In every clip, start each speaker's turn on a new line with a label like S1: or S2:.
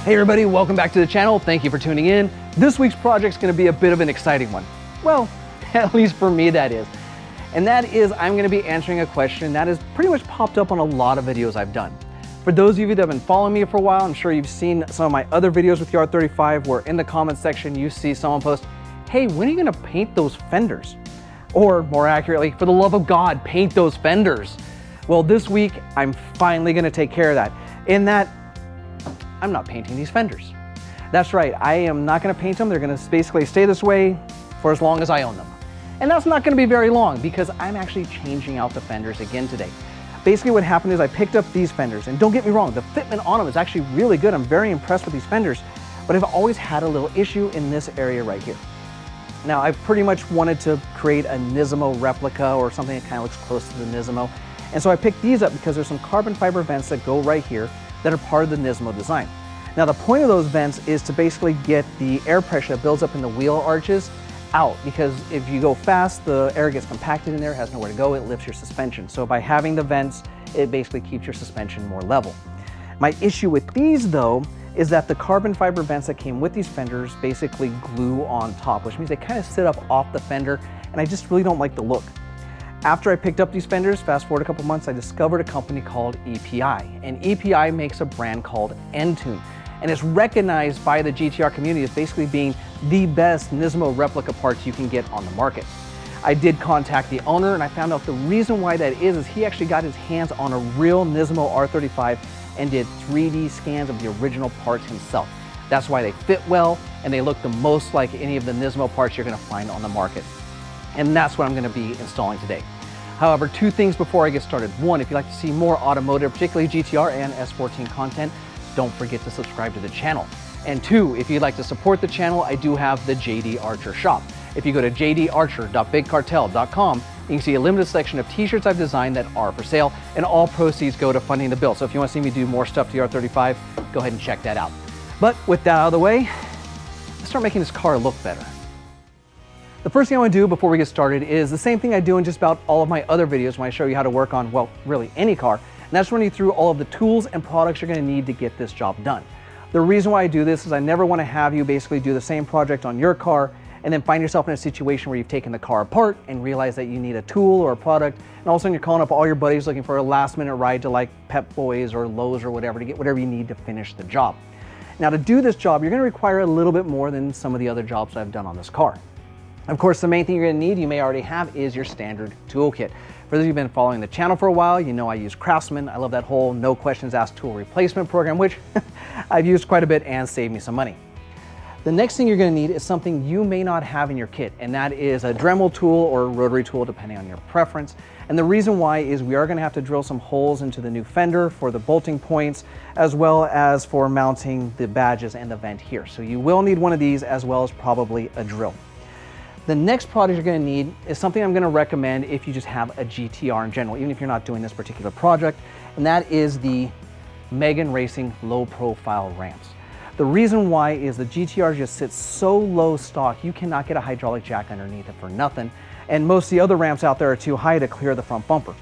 S1: Hey everybody, welcome back to the channel. Thank you for tuning in. This week's project is going to be a bit of an exciting one. Well, at least for me that is. And that is I'm going to be answering a question that has pretty much popped up on a lot of videos I've done. For those of you that have been following me for a while, I'm sure you've seen some of my other videos with the R35 where in the comments section you see someone post, hey, when are you going to paint those fenders? Or more accurately, for the love of God, paint those fenders. Well, this week I'm finally going to take care of that. In that, I'm not painting these fenders. That's right, I am not going to paint them. They're going to basically stay this way for as long as I own them. And that's not going to be very long because I'm actually changing out the fenders again today. Basically what happened is I picked up these fenders, and don't get me wrong, the fitment on them is actually really good. I'm very impressed with these fenders, but I've always had a little issue in this area right here. Now, I've pretty much wanted to create a NISMO replica or something that kind of looks close to the NISMO. And so I picked these up because there's some carbon fiber vents that go right here that are part of the NISMO design. Now the point of those vents is to basically get the air pressure that builds up in the wheel arches out, because if you go fast, the air gets compacted in there, has nowhere to go, it lifts your suspension. So by having the vents, it basically keeps your suspension more level. My issue with these though, is that the carbon fiber vents that came with these fenders basically glue on top, which means they kind of sit up off the fender, and I just really don't like the look. After I picked up these fenders, fast forward a couple months, I discovered a company called EPI. And EPI makes a brand called NTune. And it's recognized by the GTR community as basically being the best NISMO replica parts you can get on the market. I did contact the owner, and I found out the reason why that is he actually got his hands on a real NISMO R35 and did 3D scans of the original parts himself. That's why they fit well, and they look the most like any of the NISMO parts you're gonna find on the market. And that's what I'm going to be installing today. However, two things before I get started. One, if you'd like to see more automotive, particularly GTR and S14 content, don't forget to subscribe to the channel. And two, if you'd like to support the channel, I do have the JD Archer shop. If you go to jdarcher.bigcartel.com, you can see a limited selection of t-shirts I've designed that are for sale, and all proceeds go to funding the build. So if you want to see me do more stuff to the R35, go ahead and check that out. But with that out of the way, let's start making this car look better. The first thing I want to do before we get started is the same thing I do in just about all of my other videos when I show you how to work on, well, really any car, and that's run you through all of the tools and products you're going to need to get this job done. The reason why I do this is I never want to have you basically do the same project on your car and then find yourself in a situation where you've taken the car apart and realize that you need a tool or a product, and all of a sudden you're calling up all your buddies looking for a last minute ride to like Pep Boys or Lowe's or whatever to get whatever you need to finish the job. Now to do this job, you're going to require a little bit more than some of the other jobs I've done on this car. Of course, the main thing you're going to need, you may already have, is your standard toolkit. For those of you who've been following the channel for a while, you know I use Craftsman. I love that whole no questions asked tool replacement program, which I've used quite a bit and saved me some money. The next thing you're going to need is something you may not have in your kit, and that is a Dremel tool or a rotary tool, depending on your preference. And the reason why is we are going to have to drill some holes into the new fender for the bolting points, as well as for mounting the badges and the vent here. So you will need one of these, as well as probably a drill. The next product you're going to need is something I'm going to recommend if you just have a GTR in general, even if you're not doing this particular project, and that is the Megan Racing low profile ramps. The reason why is the GTR just sits so low stock, you cannot get a hydraulic jack underneath it for nothing, and most of the other ramps out there are too high to clear the front bumper.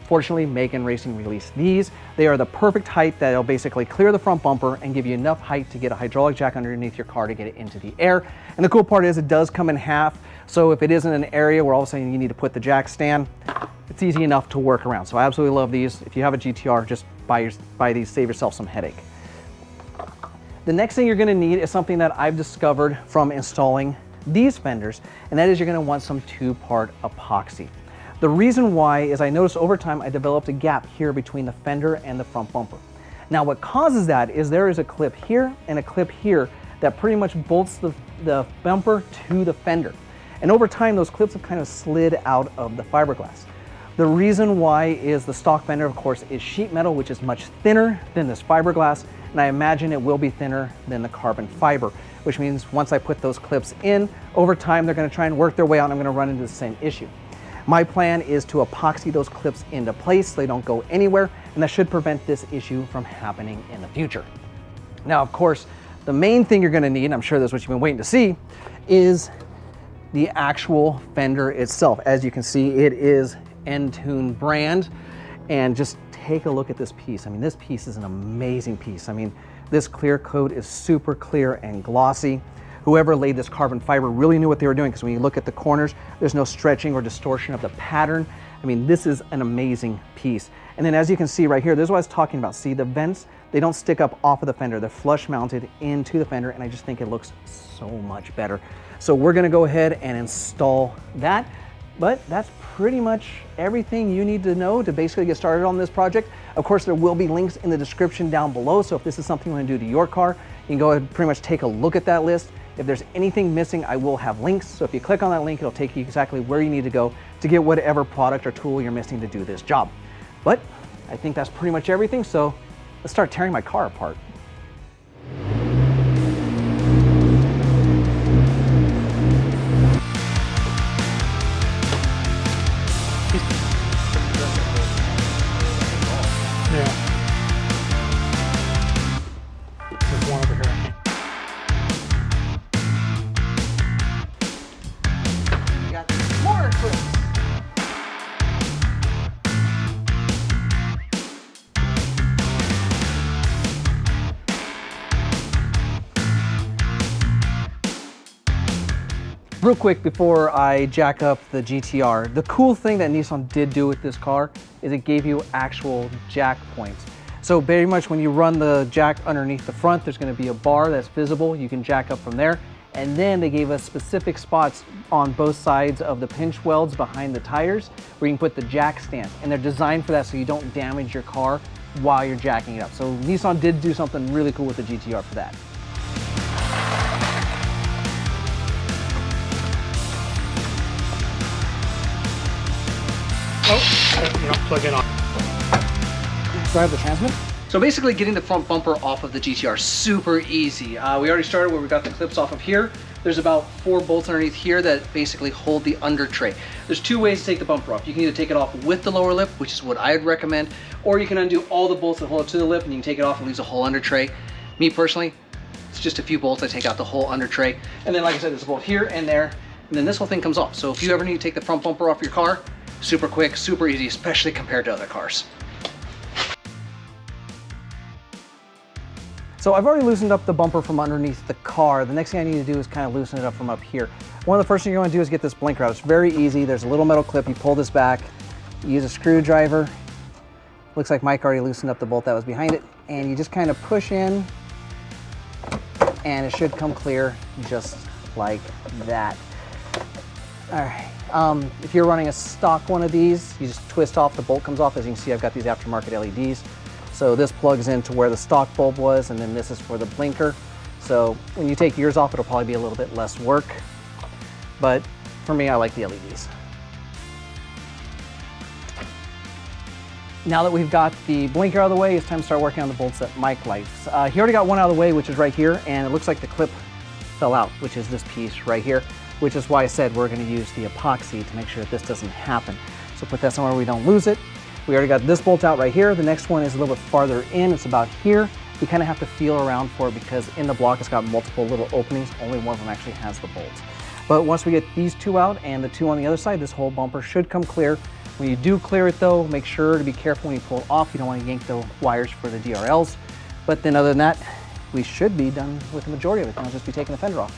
S1: Fortunately, Megan Racing released these. They are the perfect height that'll basically clear the front bumper and give you enough height to get a hydraulic jack underneath your car to get it into the air. And the cool part is it does come in half, so if it isn't an area where all of a sudden you need to put the jack stand, it's easy enough to work around. So I absolutely love these. If you have a GTR, just buy these, save yourself some headache. The next thing you're going to need is something that I've discovered from installing these fenders, and that is you're going to want some two-part epoxy. The reason why is I noticed over time I developed a gap here between the fender and the front bumper. Now what causes that is there is a clip here and a clip here that pretty much bolts the bumper to the fender. And over time those clips have kind of slid out of the fiberglass. The reason why is the stock fender, of course, is sheet metal, which is much thinner than this fiberglass, and I imagine it will be thinner than the carbon fiber, which means once I put those clips in, over time they're going to try and work their way out and I'm going to run into the same issue. My plan is to epoxy those clips into place so they don't go anywhere, and that should prevent this issue from happening in the future. Now, of course, the main thing you're going to need, and I'm sure that's what you've been waiting to see, is the actual fender itself. As you can see, it is NTune brand, and just take a look at this piece. I mean, this piece is an amazing piece. I mean, this clear coat is super clear and glossy. Whoever laid this carbon fiber really knew what they were doing, because when you look at the corners, there's no stretching or distortion of the pattern. I mean, this is an amazing piece. And then as you can see right here, this is what I was talking about. See, the vents, they don't stick up off of the fender. They're flush mounted into the fender, and I just think it looks so much better. So we're gonna go ahead and install that. But that's pretty much everything you need to know to basically get started on this project. Of course, there will be links in the description down below, so if this is something you want to do to your car, you can go ahead and pretty much take a look at that list. If there's anything missing, I will have links, so if you click on that link, it'll take you exactly where you need to go to get whatever product or tool you're missing to do this job. But I think that's pretty much everything, so let's start tearing my car apart. Real quick before I jack up the GTR, the cool thing that Nissan did do with this car is it gave you actual jack points. So very much when you run the jack underneath the front, there's going to be a bar that's visible. You can jack up from there. And then they gave us specific spots on both sides of the pinch welds behind the tires where you can put the jack stand. And they're designed for that so you don't damage your car while you're jacking it up. So Nissan did do something really cool with the GTR for that.
S2: Oh, you know, plug it on.
S1: Do I have the transmit? So basically getting the front bumper off of the GTR, super easy. We already started where we got the clips off of here. There's about 4 bolts underneath here that basically hold the under tray. There's 2 ways to take the bumper off. You can either take it off with the lower lip, which is what I'd recommend, or you can undo all the bolts that hold it to the lip and you can take it off and leaves a whole under tray. Me personally, it's just a few bolts. I take out the whole under tray. And then like I said, there's a bolt here and there, and then this whole thing comes off. So if you ever need to take the front bumper off your car, super quick, super easy, especially compared to other cars. So I've already loosened up the bumper from underneath the car. The next thing I need to do is kind of loosen it up from up here. One of the first things you want to do is get this blinker out. It's very easy. There's a little metal clip. You pull this back, you use a screwdriver. Looks like Mike already loosened up the bolt that was behind it. And you just kind of push in and it should come clear just like that. All right. If you're running a stock one of these, you just twist off, the bolt comes off. As you can see, I've got these aftermarket LEDs. So this plugs into where the stock bulb was, and then this is for the blinker. So when you take yours off, it'll probably be a little bit less work. But for me, I like the LEDs. Now that we've got the blinker out of the way, it's time to start working on the bolts that Mike likes. He already got one out of the way, which is right here, and it looks like the clip fell out, which is this piece right here, which is why I said we're going to use the epoxy to make sure that this doesn't happen. So put that somewhere we don't lose it. We already got this bolt out right here. The next one is a little bit farther in. It's about here. You kind of have to feel around for it because in the block it's got multiple little openings. Only one of them actually has the bolts. But once we get these 2 out and the 2 on the other side, this whole bumper should come clear. When you do clear it though, make sure to be careful when you pull it off. You don't want to yank the wires for the DRLs. But then other than that, we should be done with the majority of it. I'll just be taking the fender off.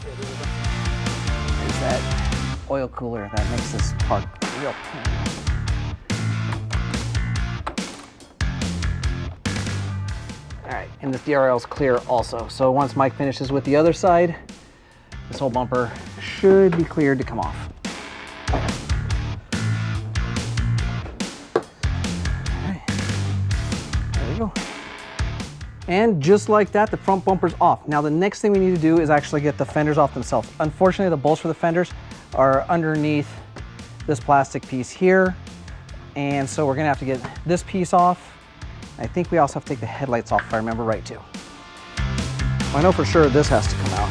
S1: There's that oil cooler that makes this part a real pain. All right, and this DRL is clear also. So once Mike finishes with the other side, this whole bumper should be cleared to come off. All right, there we go. And just like that, the front bumper's off. Now the next thing we need to do is actually get the fenders off themselves. Unfortunately, the bolts for the fenders are underneath this plastic piece here. And so we're gonna have to get this piece off. I think we also have to take the headlights off if I remember right too. Well, I know for sure this has to come out.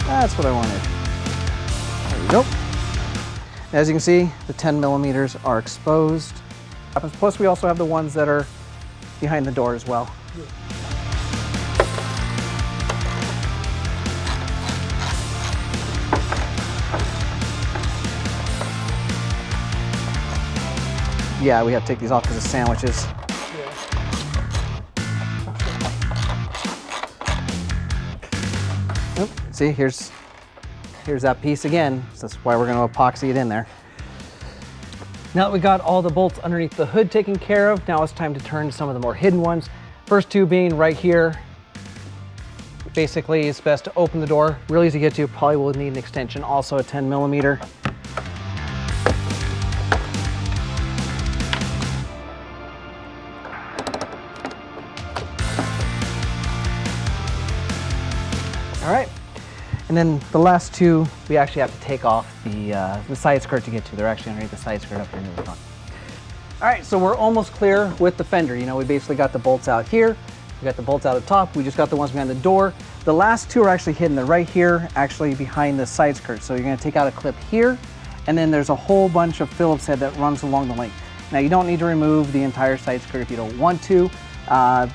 S1: That's what I wanted. There we go. As you can see, the 10 millimeters are exposed. Plus we also have the ones that are behind the door as well. Yeah, we have to take these off because of sandwiches. Oop, see, here's that piece again. So that's why we're going to epoxy it in there. Now that we got all the bolts underneath the hood taken care of, now it's time to turn to some of the more hidden ones. First two being right here. Basically, it's best to open the door. Really easy to get to, probably will need an extension, also a 10 millimeter. All right, and then the last two, we actually have to take off the side skirt to get to. They're actually underneath the side skirt up here near the front. All right, so we're almost clear with the fender. You know, we basically got the bolts out here. We got the bolts out at the top. We just got the ones behind the door. The last two are actually hidden. They're right here, actually behind the side skirt. So you're gonna take out a clip here, and then there's a whole bunch of Phillips head that runs along the length. Now you don't need to remove the entire side skirt if you don't want to.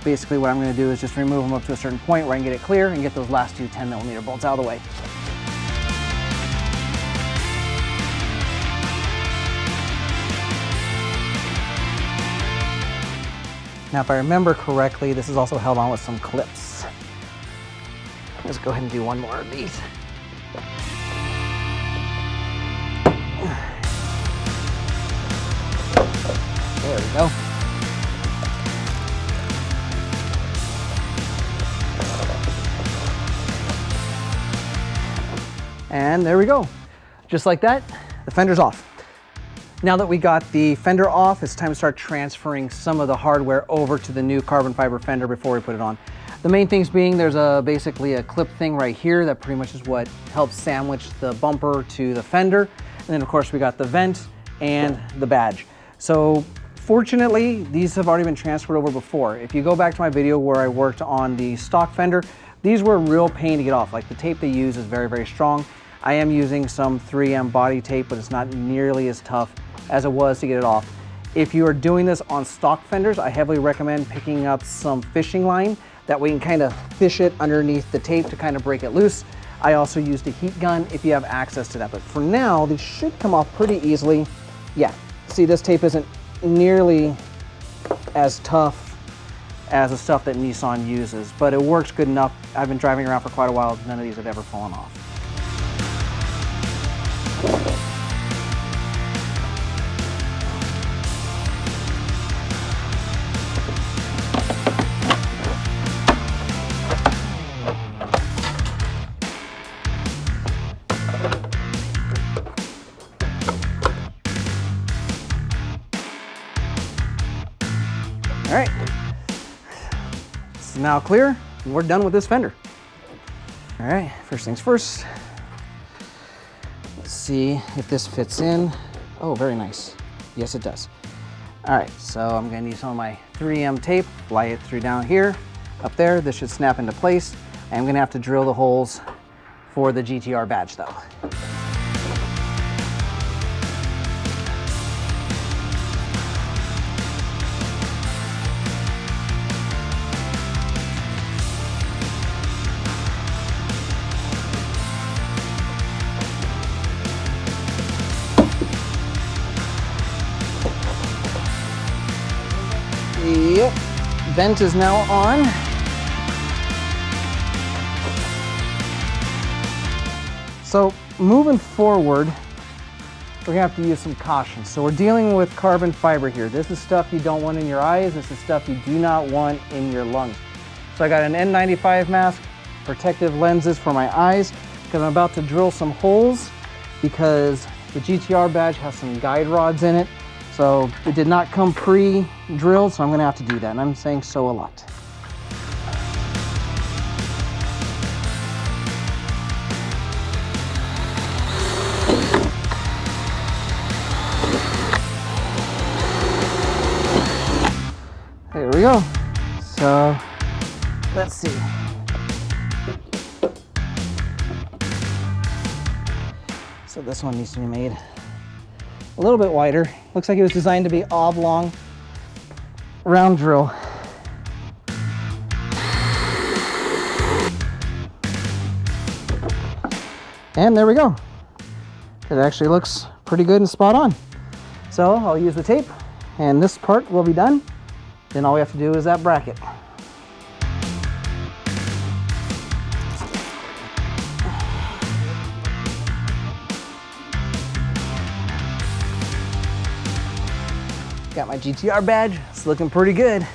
S1: Basically what I'm gonna do is just remove them up to a certain point where I can get it clear and get those last two 10 millimeter bolts out of the way. Now, if I remember correctly, this is also held on with some clips. Let's go ahead and do one more of these. There we go. And there we go. Just like that, the fender's off. Now that we got the fender off, it's time to start transferring some of the hardware over to the new carbon fiber fender before we put it on. The main things being there's basically a clip thing right here that pretty much is what helps sandwich the bumper to the fender. And then of course we got the vent and the badge. So fortunately, these have already been transferred over before. If you go back to my video where I worked on the stock fender, these were a real pain to get off. Like the tape they use is very, very strong. I am using some 3M body tape, but it's not nearly as tough as it was to get it off. If you are doing this on stock fenders, I heavily recommend picking up some fishing line. That way you can kind of fish it underneath the tape to kind of break it loose. I also used a heat gun if you have access to that. But for now, these should come off pretty easily. Yeah, see, this tape isn't nearly as tough as the stuff that Nissan uses, but it works good enough. I've been driving around for quite a while. None of these have ever fallen off. All right, it's now clear, and we're done with this fender. All right, first things first, let's see if this fits in. Oh, very nice. Yes, it does. All right, so I'm gonna need some of my 3M tape, lie it through down here, up there. This should snap into place. I'm gonna have to drill the holes for the GTR badge though. Yep, vent is now on. So moving forward, we're gonna have to use some caution. So we're dealing with carbon fiber here. This is stuff you don't want in your eyes. This is stuff you do not want in your lungs. So I got an N95 mask, protective lenses for my eyes, because I'm about to drill some holes because the GTR badge has some guide rods in it. So it did not come pre-drilled, so I'm gonna have to do that, and I'm saying so a lot. There we go. So let's see. So this one needs to be made a little bit wider. Looks like it was designed to be oblong, round drill. And there we go. It actually looks pretty good and spot on. So I'll use the tape and this part will be done. Then all we have to do is that bracket. Got my GTR badge, it's looking pretty good.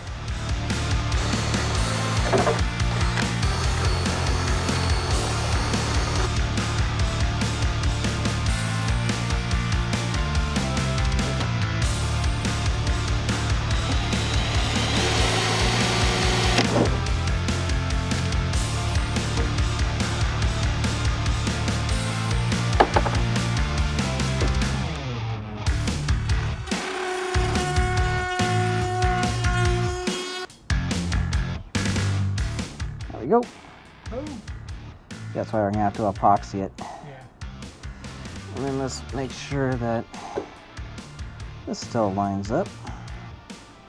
S1: There we go.
S2: Oh.
S1: That's why we're gonna have to epoxy it.
S2: Yeah.
S1: And then let's make sure that this still lines up.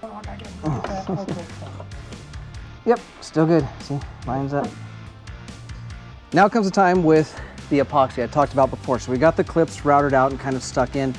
S2: Oh, I gotta get that. Okay.
S1: Yep, still good. See, lines up. Now comes the time with the epoxy I talked about before. So we got the clips routed out and kind of stuck in.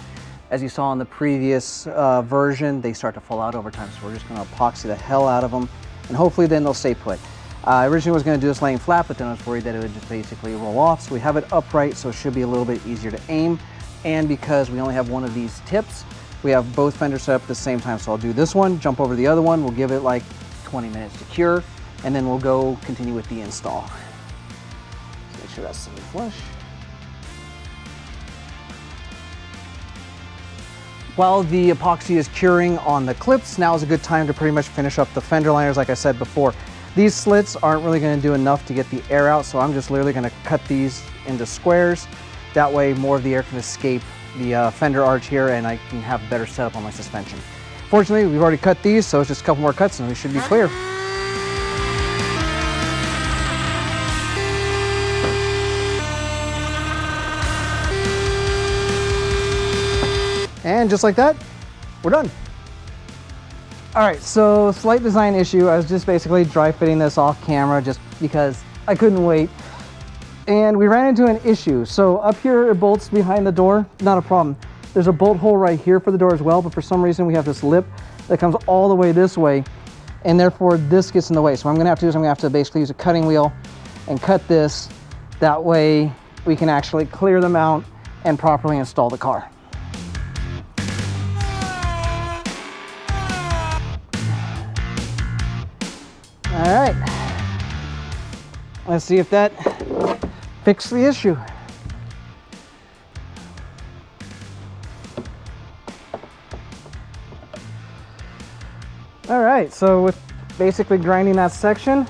S1: As you saw in the previous version, they start to fall out over time. So we're just gonna epoxy the hell out of them, and hopefully then they'll stay put. I originally was going to do this laying flat, but then I was worried that it would just basically roll off. So we have it upright, so it should be a little bit easier to aim. And because we only have one of these tips, we have both fenders set up at the same time. So I'll do this one, jump over the other one. We'll give it like 20 minutes to cure, and then we'll go continue with the install. So make sure that's semi-flush. While the epoxy is curing on the clips, now is a good time to pretty much finish up the fender liners like I said before. These slits aren't really going to do enough to get the air out, so I'm just literally going to cut these into squares. That way more of the air can escape the fender arch here, and I can have a better setup on my suspension. Fortunately, we've already cut these, so it's just a couple more cuts and we should be clear. And just like that, we're done. All right, so slight design issue. I was just basically dry fitting this off camera just because I couldn't wait. And we ran into an issue. So up here it bolts behind the door, not a problem. There's a bolt hole right here for the door as well, but for some reason we have this lip that comes all the way this way, and therefore this gets in the way. So what I'm gonna have to do is I'm gonna have to basically use a cutting wheel and cut this. That way we can actually clear the mount and properly install the car. All right, let's see if that fixed the issue. All right, so with basically grinding that section,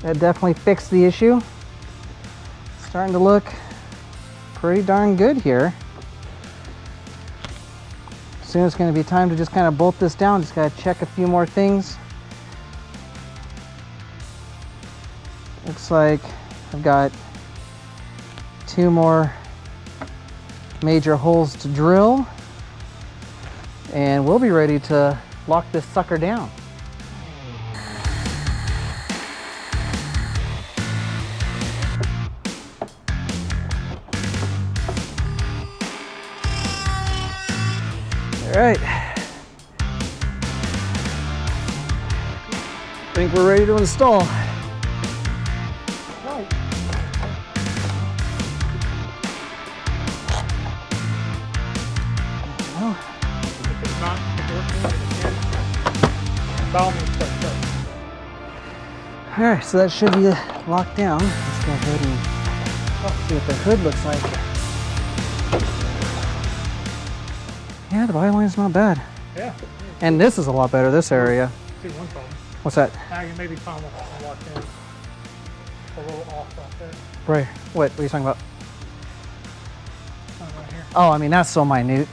S1: that definitely fixed the issue. It's starting to look pretty darn good here. Soon it's going to be time to just kind of bolt this down. Just got to check a few more things. Looks like I've got 2 more major holes to drill, and we'll be ready to lock this sucker down. All right. I think we're ready to install. All right, so that should be locked down. Let's go ahead and see what the hood looks like. Yeah, the body line's not bad.
S2: Yeah.
S1: And this is a lot better, this area.
S2: See one problem.
S1: What's that?
S2: I can maybe find one locked in. A little off right there.
S1: Right. What are you talking about?
S2: Right here.
S1: Oh, I mean, that's so minute.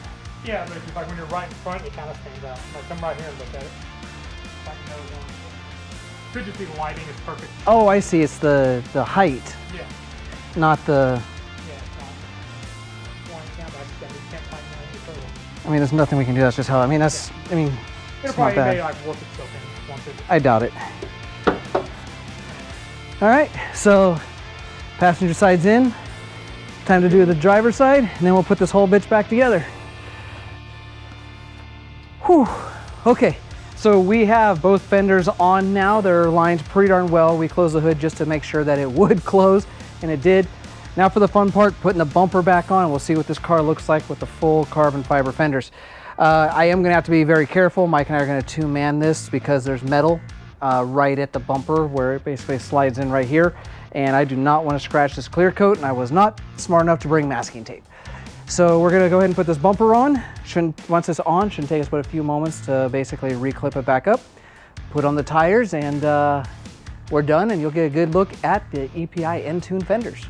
S2: Yeah, but it's like when you're right in front, it kind of stands out. Like come right here and look at it. Like nose on. Could just be the lighting is perfect.
S1: Oh, I see. It's the height,
S2: Yeah.
S1: not the...
S2: Yeah, it's not. One count, but you can't find any further.
S1: I mean, there's nothing we can do. That's just how... I mean, that's... I mean,
S2: It'll
S1: it's not
S2: probably
S1: bad.
S2: may like work itself in once it.
S1: I doubt it. All right, so passenger side's in. Time to do the driver's side, and then we'll put this whole bitch back together. Whew. Okay, so we have both fenders on now. They're lined pretty darn well. We closed the hood just to make sure that it would close, and it did. Now for the fun part, putting the bumper back on. We'll see what this car looks like with the full carbon fiber fenders. I am gonna have to be very careful. Mike and I are gonna two-man this because there's metal right at the bumper where it basically slides in right here. And I do not want to scratch this clear coat, and I was not smart enough to bring masking tape. So we're gonna go ahead and put this bumper on. Once it's on, shouldn't take us but a few moments to basically re-clip it back up, put on the tires, and we're done, and you'll get a good look at the EPI NTune fenders.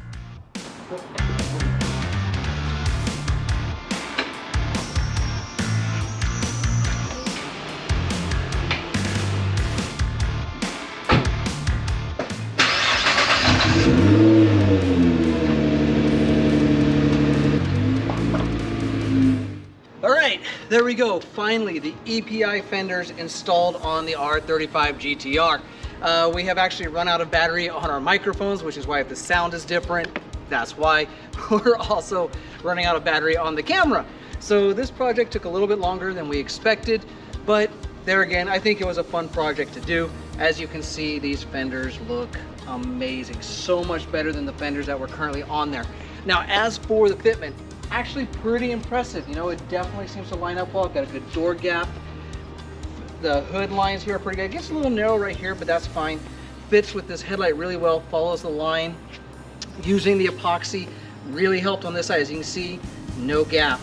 S1: All right, there we go. Finally, the EPI fenders installed on the R35 Gtr. We have actually run out of battery on our microphones, which is why if the sound is different, that's why. We're also running out of battery on the camera. So this project took a little bit longer than we expected, but there again, I think it was a fun project to do. As you can see, these fenders look amazing. So much better than the fenders that were currently on there. Now, as for the fitment, actually pretty impressive. You know, it definitely seems to line up well. Got a good door gap. The hood lines here are pretty good. It gets a little narrow right here, but that's fine. Fits with this headlight really well, follows the line. Using the epoxy really helped on this side. As you can see, no gap,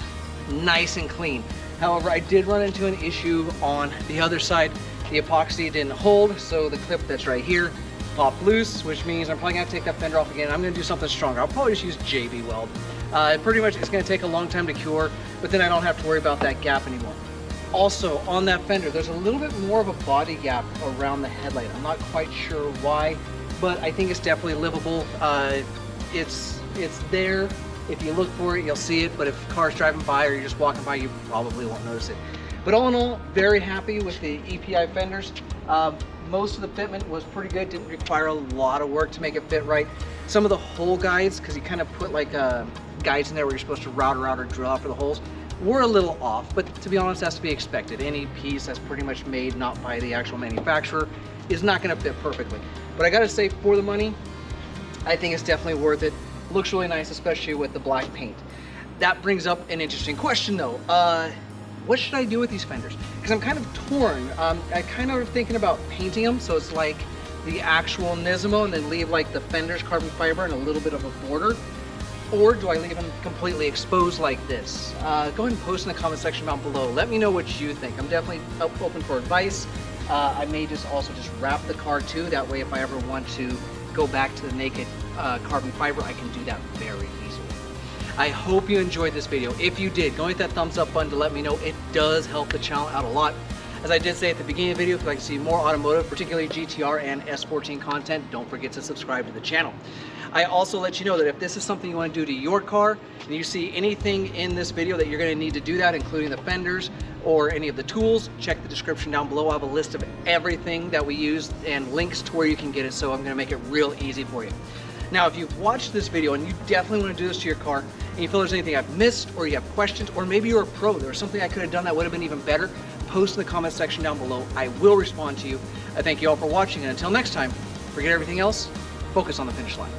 S1: nice and clean. However, I did run into an issue on the other side. The epoxy didn't hold, so the clip that's right here popped loose, which means I'm probably gonna take that fender off again. I'm gonna do something stronger. I'll probably just use JB Weld. Pretty much it's gonna take a long time to cure, but then I don't have to worry about that gap anymore. Also, on that fender, there's a little bit more of a body gap around the headlight. I'm not quite sure why, but I think it's definitely livable. It's there. If you look for it, you'll see it, but if a car's driving by or you're just walking by, you probably won't notice it. But all in all, very happy with the EPI fenders. Most of the fitment was pretty good, didn't require a lot of work to make it fit right. Some of the hole guides, because you kind of put like guides in there where you're supposed to router out or drill out for the holes, were a little off, but to be honest, that's to be expected. Any piece that's pretty much made not by the actual manufacturer is not gonna fit perfectly. But I gotta say, for the money, I think it's definitely worth it. Looks really nice, especially with the black paint. That brings up an interesting question though. What should I do with these fenders? Because I'm kind of torn. I kind of thinking about painting them so it's like the actual NISMO and then leave like the fenders carbon fiber and a little bit of a border. Or do I leave them completely exposed like this? Go ahead and post in the comment section down below. Let me know what you think. I'm definitely open for advice. I may just also just wrap the car too. That way if I ever want to go back to the naked carbon fiber, I can do that very easily. I hope you enjoyed this video. If you did, go hit that thumbs up button to let me know. It does help the channel out a lot. As I did say at the beginning of the video, if you'd like to see more automotive, particularly GTR and S14 content, don't forget to subscribe to the channel. I also let you know that if this is something you want to do to your car and you see anything in this video that you're going to need to do that, including the fenders or any of the tools, check the description down below. I have a list of everything that we use and links to where you can get it, so I'm going to make it real easy for you. Now, if you've watched this video and you definitely want to do this to your car and you feel there's anything I've missed or you have questions, or maybe you're a pro, there was something I could have done that would have been even better, post in the comment section down below. I will respond to you. I thank you all for watching, and until next time, forget everything else, focus on the finish line.